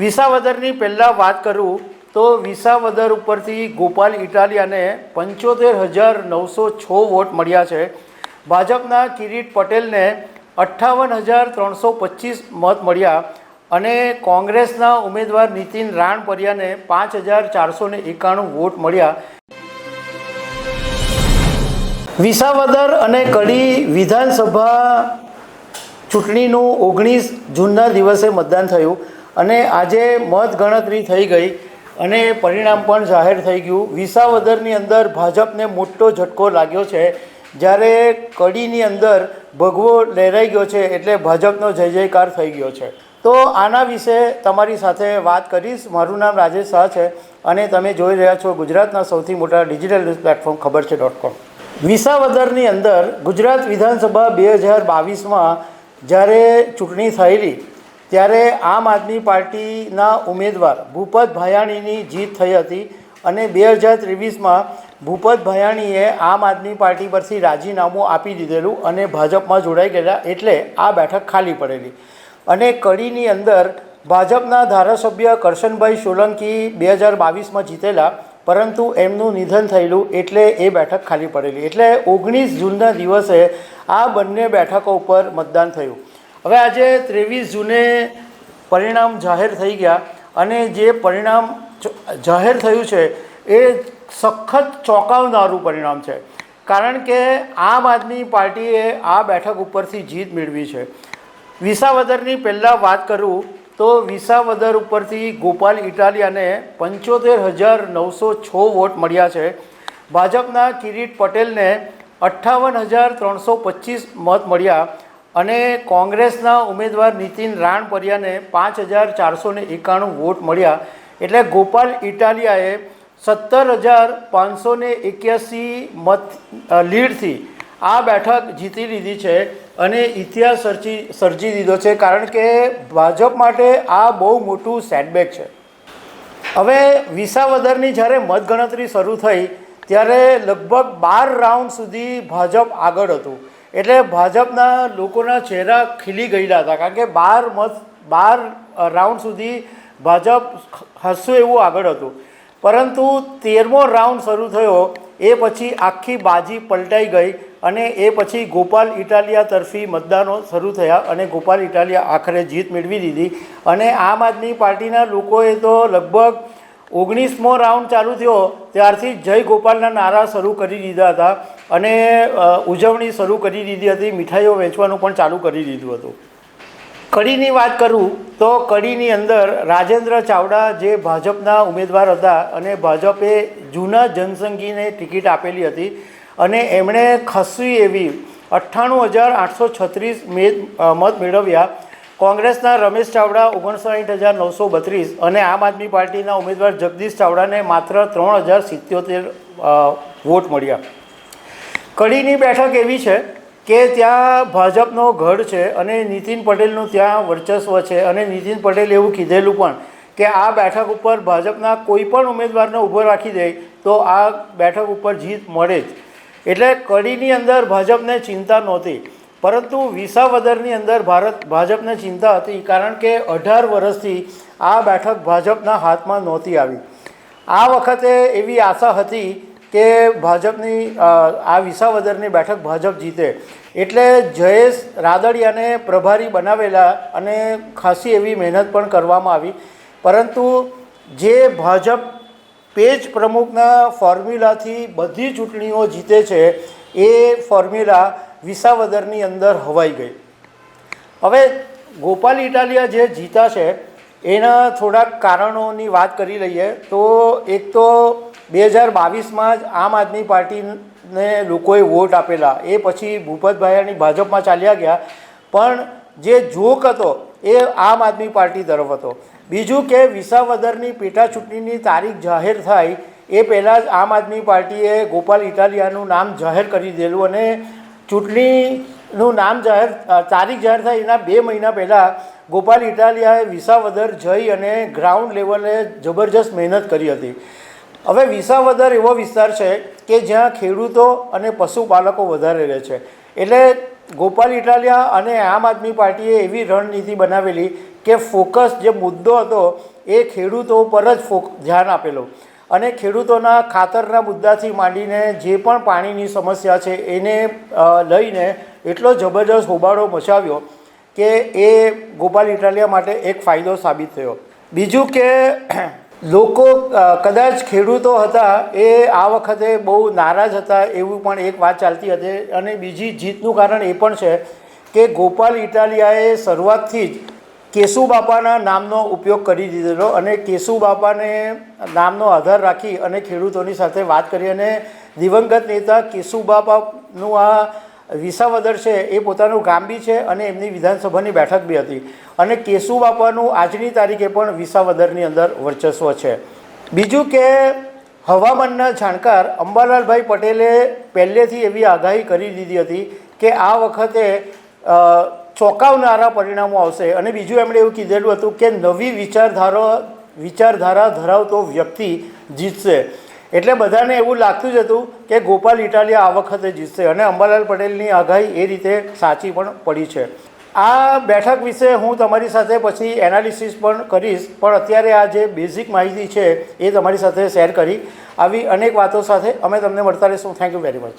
વિસાવદરની પહેલાં વાત કરું તો વિસાવદર ઉપરથી ગોપાલ ઇટાલિયાને 75,906 વોટ મળ્યા છે। ભાજપના કિરીટ પટેલને 58,325 મત મળ્યા અને કોંગ્રેસના ઉમેદવાર નીતિન રાણપરિયાને 5,491 વોટ મળ્યા। વિસાવદર અને કડી વિધાનસભા ચૂંટણીનું 19 જૂનના દિવસે મતદાન થયું અને આજે મતગણતરી થઈ ગઈ અને પરિણામ પણ જાહેર થઈ ગયું। વિસાવદરની અંદર ભાજપને મોટો ઝટકો લાગ્યો છે, જ્યારે કડીની અંદર ભગવો લહેરાઈ ગયો છે, એટલે ભાજપનો જય જયકાર થઈ ગયો છે। તો આના વિશે તમારી સાથે વાત કરીશ। મારું નામ રાજેશ શાહ છે અને તમે જોઈ રહ્યા છો ગુજરાતના સૌથી મોટા ડિજિટલ ન્યૂઝ પ્લેટફોર્મ ખબરછે.com। વિસાવદરની અંદર ગુજરાત વિધાનસભા 2022માં જ્યારે ચૂંટણી થયેલી ત્યારે આમ આદમી પાર્ટીના ઉમેદવાર ભૂપત ભાયાણીની જીત થઈ હતી અને 2023માં ભૂપત ભાયાણીએ આમ આદમી પાર્ટી પરથી રાજીનામું આપી દીધેલું અને ભાજપમાં જોડાઈ ગયેલા, એટલે આ બેઠક ખાલી પડેલી। અને કડીની અંદર ભાજપના ધારાસભ્ય કરશનભાઈ સોલંકી 2022માં જીતેલા, પરંતુ એમનું નિધન થયેલું એટલે એ બેઠક ખાલી પડેલી। એટલે 19 જૂનના દિવસે આ બંને બેઠકો ઉપર મતદાન થયું। હવે આજે 23 જૂને પરિણામ જાહેર થઈ ગયા અને જે પરિણામ જાહેર થયું છે એ સખત ચોંકાવનારું પરિણામ છે, કારણ કે આમ આદમી પાર્ટીએ આ બેઠક ઉપરથી જીત મેળવી છે। વિસાવદરની પહેલાં વાત કરું તો વિસાવદર ઉપરથી ગોપાલ ઇટાલિયાને 75,906 વોટ મળ્યા છે। ભાજપના કિરીટ પટેલને 58,325 મત મળ્યા અને કોંગ્રેસના ઉમેદવાર નીતિન રાણપરિયાને 5,491 વોટ મળ્યા। એટલે ગોપાલ ઇટાલિયાએ 17,581 મત લીડથી આ બેઠક જીતી લીધી છે અને ઇતિહાસ સર્જી દીધો છે, કારણ કે ભાજપ માટે આ બહુ મોટું સેટબેક છે। હવે વિસાવદરની જ્યારે મતગણતરી શરૂ થઈ ત્યારે લગભગ 12 રાઉન્ડ સુધી ભાજપ આગળ હતું, એટલે ભાજપના લોકોના ચહેરા ખીલી ગયેલા હતા, કારણ કે 12 રાઉન્ડ સુધી ભાજપ હસવું એવું આગળ હતું। પરંતુ 13મો રાઉન્ડ શરૂ થયો એ પછી આખી બાજી પલટાઈ ગઈ અને એ પછી ગોપાલ ઇટાલિયા તરફી મતદાનો શરૂ થયા અને ગોપાલ ઇટાલિયા આખરે જીત મેળવી દીધી। અને આમ આદમી પાર્ટીના લોકોએ તો લગભગ 19મો રાઉન્ડ ચાલુ થયો ત્યારથી જય ગોપાલના નારા શરૂ કરી દીધા હતા અને ઉજવણી શરૂ કરી દીધી હતી, મીઠાઈઓ વેચવાનું પણ ચાલુ કરી દીધું હતું। કડીની વાત કરું તો કડીની અંદર રાજેન્દ્ર ચાવડા જે ભાજપના ઉમેદવાર હતા અને ભાજપે જૂના જનસંઘીને ટિકિટ આપેલી હતી અને એમણે ખસી એવી 98,836 મત મેળવ્યા। કોંગ્રેસના રમેશ ચાવડા 59,932 અને આમ આદમી પાર્ટીના ઉમેદવાર જગદીશ ચાવડાને માત્ર 3,077 વોટ મળ્યા। કડીની બેઠક એવી છે કે ત્યાં ભાજપનો ગઢ છે અને નીતિન પટેલનું ત્યાં વર્ચસ્વ છે અને નીતિન પટેલે એવું કીધેલું પણ કે આ બેઠક ઉપર ભાજપના કોઈ પણ ઉમેદવારને ઊભો રાખી દે તો આ બેઠક ઉપર જીત મળે જ। એટલે કડીની અંદર ભાજપને ચિંતા નહોતી, પરંતુ વિસાવદરની અંદર ભાજપને ચિંતા હતી, કારણ કે 18 વર્ષથી આ બેઠક ભાજપના હાથમાં નહોતી આવી। આ વખતે એવી આશા હતી કે ભાજપની આ વિસાવદરની બેઠક ભાજપ જીતે, એટલે જયેશ રાદડિયાને પ્રભારી બનાવેલા અને ખાસી એવી મહેનત પણ કરવામાં આવી। પરંતુ જે ભાજપ પેજ પ્રમુખના ફોર્મ્યુલાથી બધી ચૂંટણીઓ જીતે છે એ ફોર્મ્યુલા વિસાવદરની અંદર હવાઈ ગઈ। હવે ગોપાલ ઇટાલિયા જે જીતા છે એના થોડાક કારણોની વાત કરી લઈએ તો એક તો 2022માં જ આમ આદમી પાર્ટીને લોકોએ વોટ આપેલા, એ પછી ભૂપત ભાયાણી ભાજપમાં ચાલ્યા ગયા, પણ જે ઝોક હતો એ આમ આદમી પાર્ટી તરફ હતો। બીજું કે વિસાવદરની પેટા ચૂંટણીની તારીખ જાહેર થાય એ પહેલાં જ આમ આદમી પાર્ટીએ ગોપાલ ઇટાલિયાનું નામ જાહેર કરી દીધેલું અને ચૂંટણીનું નામ તારીખ જાહેર થાય એના 2 મહિના પહેલાં ગોપાલ ઇટાલિયાએ વિસાવદર જઈ અને ગ્રાઉન્ડ લેવલે જબરજસ્ત મહેનત કરી હતી। હવે વિસાવદર એવો વિસ્તાર છે કે જ્યાં ખેડૂતો અને પશુપાલકો વધારે રહે છે, એટલે ગોપાલ ઇટાલિયા અને આમ આદમી પાર્ટીએ એવી રણનીતિ બનાવેલી કે ફોકસ જે મુદ્દો હતો એ ખેડૂતો પર જ ધ્યાન આપેલો અને ખેડૂતોના ખાતરના મુદ્દાથી માંડીને જે પણ પાણીની સમસ્યા છે એને લઈને એટલો જબરજસ્ત હોબાળો મચાવ્યો કે એ ગોપાલ ઇટાલિયા માટે એક ફાયદો સાબિત થયો. બીજું કે લોકો કદાચ ખેડૂતો હતા એ આ વખતે બહુ નારાજ હતા એવું પણ એક વાત ચાલતી હતી. અને બીજી જીતનું કારણ એ પણ છે કે ગોપાલ ઇટાલિયાએ શરૂઆતથી જ કેશુબાપાના નામનો ઉપયોગ કરી દીધેલો અને કેશુબાપાને નામનો આધાર રાખી અને ખેડૂતોની સાથે વાત કરી અને દિવંગત નેતા કેશુબાપાનું આ વિસાવદર છે એ પોતાનું ગામ બી છે અને એમની વિધાનસભાની બેઠક બી હતી અને કેશુબાપાનું આજની તારીખે પણ વિસાવદરની અંદર વર્ચસ્વ છે. બીજું કે હવામાનના જાણકાર અંબાલાલભાઈ પટેલે પહેલેથી એવી આગાહી કરી દીધી હતી કે આ વખતે ચોંકાવનારા પરિણામો આવશે અને બીજું એમણે એવું કીધેલું હતું કે નવી વિચારધારા ધરાવતો વ્યક્તિ જીતશે. એટલે બધાને એવું લાગતું જ હતું કે ગોપાલ ઇટાલિયા આ વખતે જીતશે અને અંબાલાલ પટેલની આગાહી એ રીતે સાચી પણ પડી છે. આ બેઠક વિશે હું તમારી સાથે પછી એનાલિસિસ પણ કરીશ, પણ અત્યારે આ જે બેઝિક માહિતી છે એ તમારી સાથે શેર કરી. આવી અનેક વાતો સાથે અમે તમને મળતા રહીશું. Thank you very much.